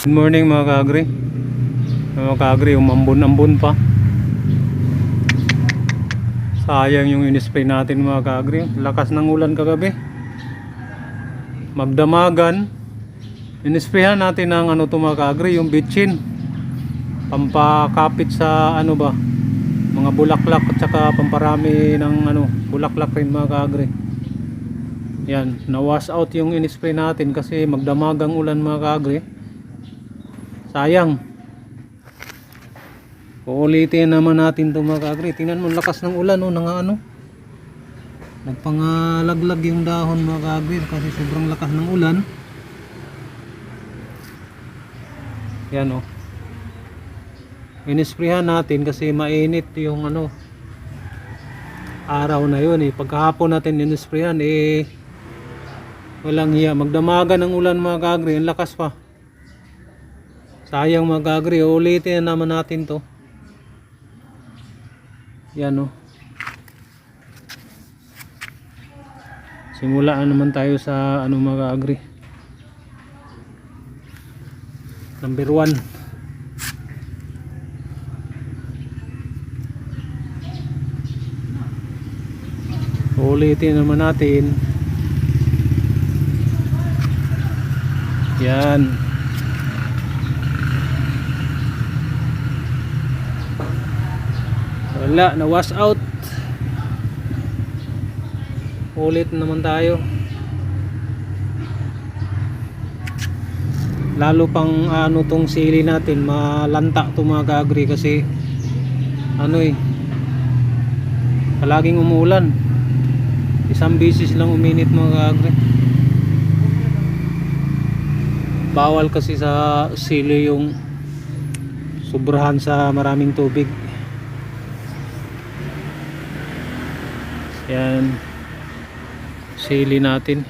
Good morning mga kaagri. Mga kaagri, umambon-ambon pa. Sayang yung in-spray natin mga kaagri. Lakas ng ulan kagabi. Magdamagan. In-sprayhan natin ng ano to mga kaagri, yung bitchin. Pampakapit sa ano ba, mga bulaklak at saka pamparami ng ano, bulaklak rin mga kaagri. Yan, na-wash out yung in-spray natin kasi magdamagang ulan mga kaagri. Sayang. Uulitin naman natin ito mga kaagri. Tingnan mo, lakas ng ulan oh, ano. Nagpangalaglag yung dahon mga kaagri kasi sobrang lakas ng ulan. Yan oh. In-sprayhan natin kasi mainit yung ano araw na yun eh. Pagkahapon natin in-sprayhan eh walang hiya. Magdamagan ng ulan mga kaagri. Ang lakas pa. Sayang mga kaagri. Ulitin naman natin to. Yan o. Simulaan naman tayo sa ano mga kaagri. Number 1. Ulitin naman natin. Yan. Wala, na wash out. Ulit naman tayo. Lalo pang ano tong sili natin, malanta to mga kaagri kasi ano eh, palaging umuulan. Isang bisis lang uminit mga kaagri. Bawal kasi sa sili yung sobrahan sa maraming tubig. Yan, sili natin.